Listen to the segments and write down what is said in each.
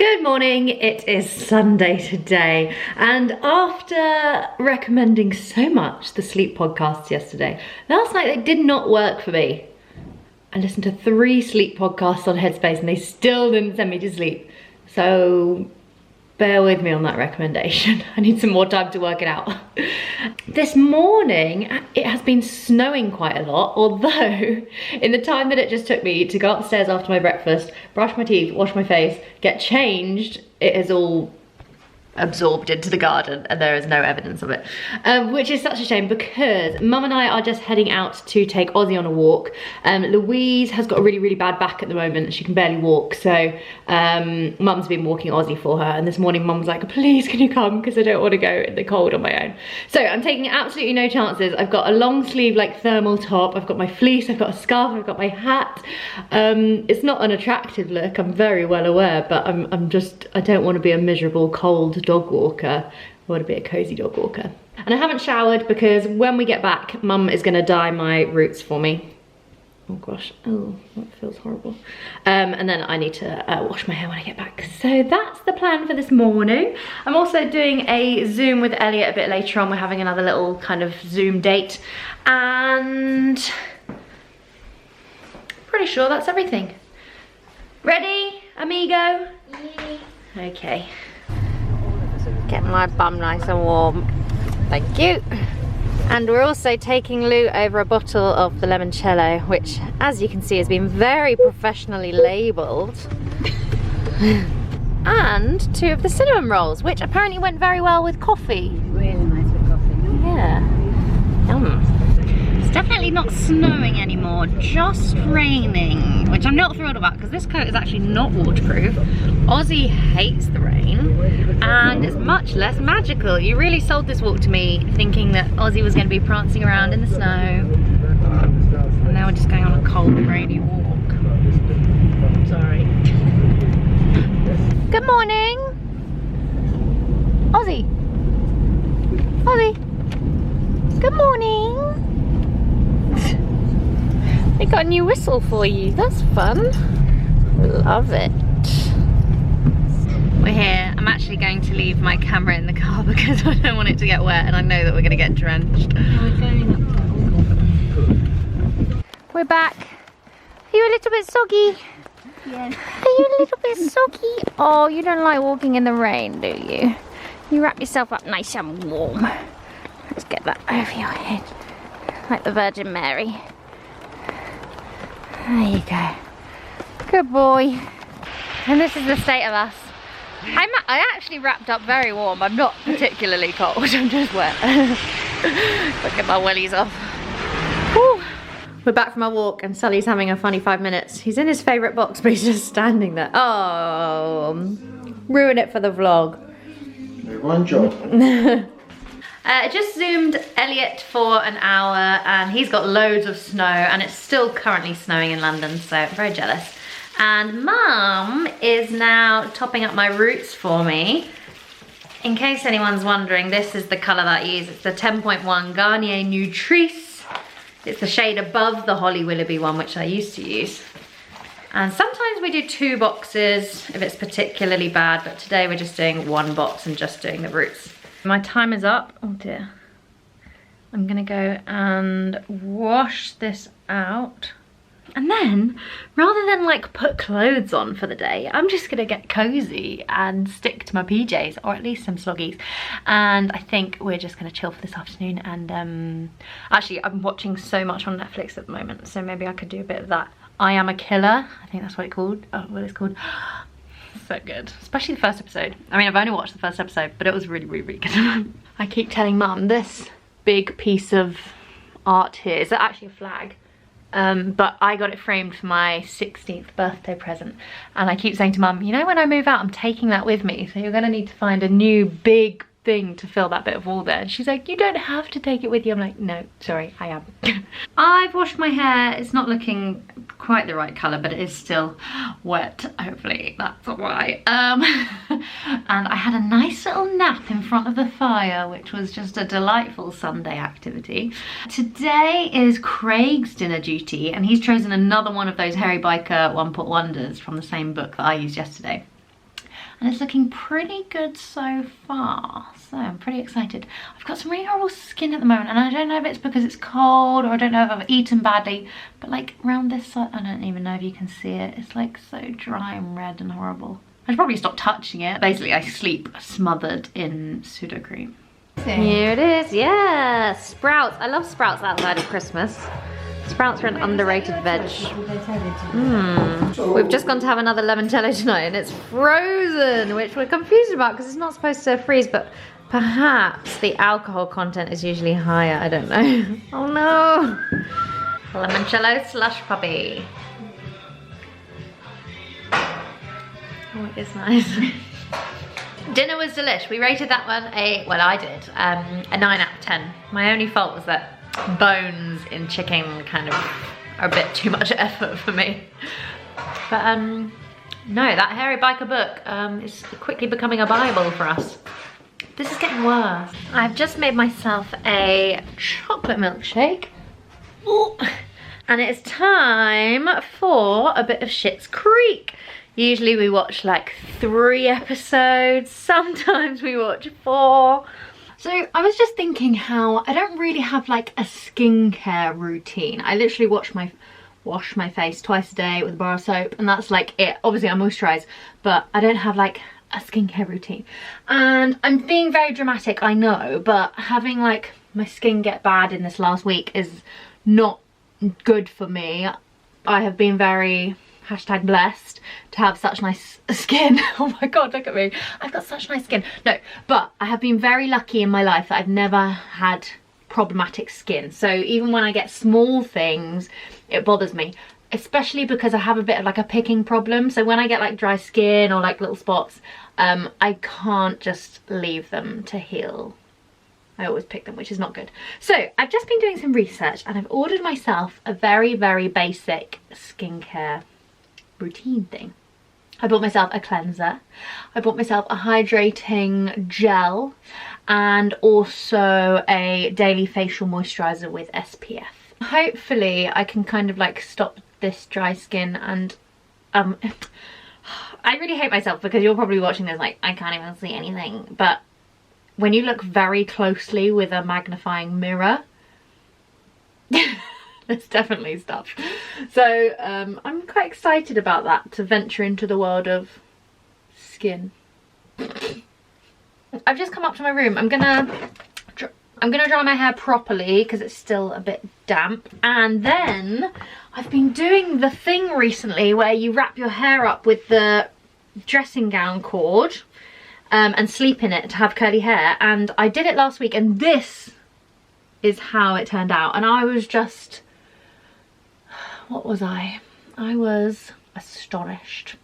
Good morning, it is Sunday today, and after recommending so much the sleep podcasts yesterday, last night they did not work for me. I listened to 3 sleep podcasts on Headspace and they still didn't send me to sleep. So bear with me on that recommendation. I need some more time to work it out. This morning, it has been snowing quite a lot, although in the time that it just took me to go upstairs after my breakfast, brush my teeth, wash my face, get changed, it has all absorbed into the garden and there is no evidence of it, which is such a shame because Mum and I are just heading out to take Ozzy on a walk. Louise has got a really bad back at the moment. She can barely walk, so Mum's been walking Ozzy for her, and this morning Mum was like, please can you come, because I don't want to go in the cold on my own. So I'm taking absolutely no chances. I've got a long sleeve like thermal top, I've got my fleece, I've got a scarf, I've got my hat. It's not an attractive look, I'm very well aware, but I don't want to be a miserable cold dog walker. I want to be a cozy dog walker. And I haven't showered because when we get back, Mum is going to dye my roots for me. Oh gosh, oh, that feels horrible. And then I need to wash my hair when I get back. So that's the plan for this morning. I'm also doing a Zoom with Elliot a bit later on. We're having another little kind of Zoom date. And pretty sure that's everything. Ready, amigo? Yeah. Okay. Getting my bum nice and warm. Thank you. And we're also taking Lou over a bottle of the limoncello, which, as you can see, has been very professionally labelled. And 2 of the cinnamon rolls, which apparently went very well with coffee. Really nice with coffee. Yeah. Yum. It's definitely not snowing anymore, just raining, which I'm not thrilled about because this coat is actually not waterproof. Ozzy hates the rain and it's much less magical. You really sold this walk to me thinking that Ozzy was going to be prancing around in the snow, and now we're just going on a cold, rainy walk. Sorry. Good morning, Ozzy. Ozzy. Good morning. We got a new whistle for you. That's fun. Love it. We're here. I'm actually going to leave my camera in the car because I don't want it to get wet and I know that we're going to get drenched. We're going up to We're back. Are you a little bit soggy? Yes. Are you a little bit soggy? Oh, you don't like walking in the rain, do you? You wrap yourself up nice and warm. Let's get that over your head. Like the Virgin Mary. There you go. Good boy. And this is the state of us. I actually wrapped up very warm. I'm not particularly cold. I'm just wet. Look at my wellies off. Whew. We're back from our walk and Sully's having a funny 5 minutes. He's in his favourite box, but he's just standing there. Oh, ruin it for the vlog. One job. I just zoomed Elliot for an hour and he's got loads of snow and it's still currently snowing in London, so I'm very jealous. And Mum is now topping up my roots for me. In case anyone's wondering, this is the colour that I use. It's the 10.1 Garnier Nutrice. It's the shade above the Holly Willoughby one, which I used to use. And sometimes we do 2 boxes if it's particularly bad, but today we're just doing 1 box and just doing the roots. My time is up. Oh dear. I'm gonna go and wash this out. And then, rather than like put clothes on for the day, I'm just gonna get cozy and stick to my PJs, or at least some Soggies. And I think we're just gonna chill for this afternoon. And actually, I'm watching so much on Netflix at the moment, so maybe I could do a bit of that. I Am a Killer, I think that's what it's called. Oh, what it's called. So good, especially the first episode. I mean, I've only watched the first episode, but it was really good. I keep telling Mum this big piece of art here is actually a flag, but I got it framed for my 16th birthday present, and I keep saying to Mum, you know, when I move out I'm taking that with me, so you're gonna need to find a new big thing to fill that bit of wall there. And she's like, you don't have to take it with you. I'm like, no, sorry, I am. I've washed my hair. It's not looking quite the right colour, but it is still wet. Hopefully that's why. And I had a nice little nap in front of the fire, which was just a delightful Sunday activity. Today is Craig's dinner duty, and he's chosen another one of those Harry Biker one-pot wonders from the same book that I used yesterday. and it's looking pretty good so far, so I'm pretty excited. I've got some really horrible skin at the moment, and I don't know if it's because it's cold or I don't know if I've eaten badly, but like around this side, I don't even know if you can see it, it's like so dry and red and horrible. I should probably stop touching it. Basically, I sleep smothered in pseudo-cream. Here it is, yeah, sprouts. I love sprouts outside of Christmas. Sprouts are an underrated veg. We've just gone to have another limoncello tonight and it's frozen, which we're confused about because it's not supposed to freeze, but perhaps the alcohol content is usually higher, I don't know. Oh no! Limoncello slush puppy. Oh, it is nice. Dinner was delish. We rated that one well, I did, a 9 out of 10. My only fault was that bones in chicken kind of are a bit too much effort for me. But no, that Harry Biker book is quickly becoming a Bible for us. This is getting worse. I've just made myself a chocolate milkshake. Ooh. And it's time for a bit of Schitt's Creek. Usually we watch like 3 episodes, sometimes we watch 4. So I was just thinking how I don't really have like a skincare routine. I literally wash my face twice a day with a bar of soap, and that's like it. Obviously I moisturize, but I don't have like a skincare routine. And I'm being very dramatic, I know, but having like my skin get bad in this last week is not good for me. I have been very #blessed to have such nice skin. Oh my god, look at me, I've got such nice skin. No, but I have been very lucky in my life that I've never had problematic skin. So even when I get small things, it bothers me, especially because I have a bit of like a picking problem. So when I get like dry skin or like little spots, I can't just leave them to heal. I always pick them, which is not good. So I've just been doing some research and I've ordered myself a very, very basic skincare routine thing. I bought myself a cleanser, I bought myself a hydrating gel, and also a daily facial moisturizer with SPF. Hopefully I can kind of like stop this dry skin, and I really hate myself because you're probably watching this like I can't even see anything, but when you look very closely with a magnifying mirror, there's definitely stuff. So I'm quite excited about that, to venture into the world of skin. I've just come up to my room. I'm gonna dry my hair properly because it's still a bit damp, and then I've been doing the thing recently where you wrap your hair up with the dressing gown cord and sleep in it to have curly hair, and I did it last week, and this is how it turned out. And I was just, what was I was astonished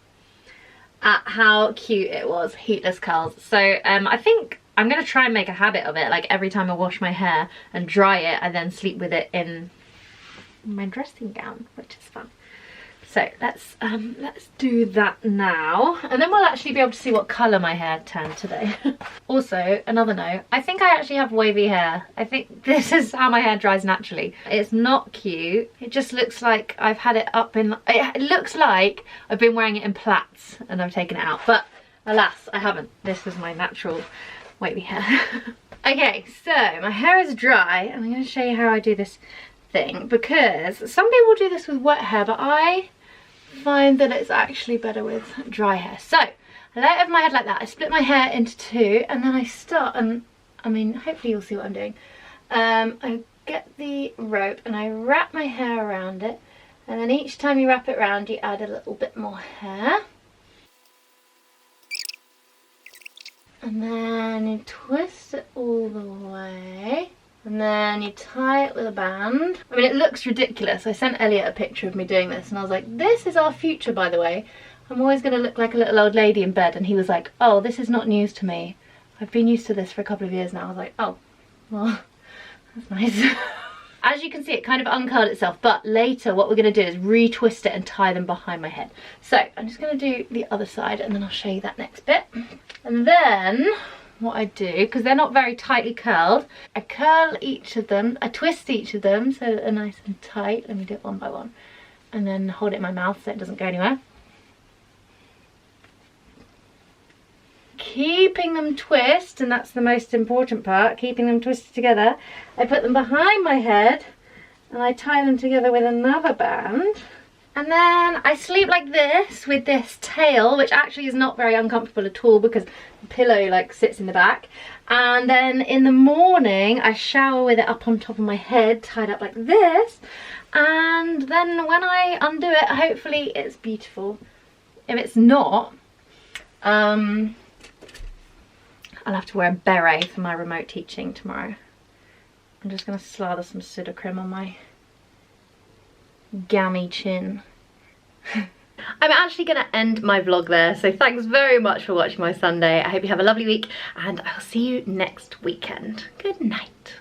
at how cute it was, heatless curls. So I think I'm gonna try and make a habit of it, like every time I wash my hair and dry it, I then sleep with it in my dressing gown, which is fun. So let's do that now, and then we'll actually be able to see what colour my hair turned today. Also, another note, I think I actually have wavy hair. I think this is how my hair dries naturally. It's not cute. It just looks like I've had it up in, it looks like I've been wearing it in plaits and I've taken it out, but alas, I haven't. This is my natural wavy hair. Okay, so my hair is dry, and I'm going to show you how I do this thing, because some people do this with wet hair, but I find that it's actually better with dry hair. So I lay it over my head like that. I split my hair into 2, and then I start, and I mean, hopefully you'll see what I'm doing. I get the rope and I wrap my hair around it, and then each time you wrap it around, you add a little bit more hair, and then you twist it all the way, and then you tie it with a band. I mean, it looks ridiculous. I sent Elliot a picture of me doing this, and I was like, this is our future, by the way. I'm always going to look like a little old lady in bed. And he was like, oh, this is not news to me. I've been used to this for a couple of years now. I was like, oh, well, that's nice. As you can see, it kind of uncurled itself, but later what we're going to do is retwist it and tie them behind my head. So I'm just going to do the other side, and then I'll show you that next bit. And then what I do, because they're not very tightly curled, I curl each of them, I twist each of them so that they're nice and tight. Let me do it one by one, and then hold it in my mouth so it doesn't go anywhere. keeping them twist, and that's the most important part, keeping them twisted together. I put them behind my head and I tie them together with another band. And then I sleep like this with this tail, which actually is not very uncomfortable at all because the pillow like sits in the back. And then in the morning I shower with it up on top of my head, tied up like this. And then when I undo it, hopefully it's beautiful. If it's not, I'll have to wear a beret for my remote teaching tomorrow. I'm just going to slather some Sudocrem on my gammy chin. I'm actually going to end my vlog there, so thanks very much for watching my Sunday. I hope you have a lovely week and I'll see you next weekend. Good night.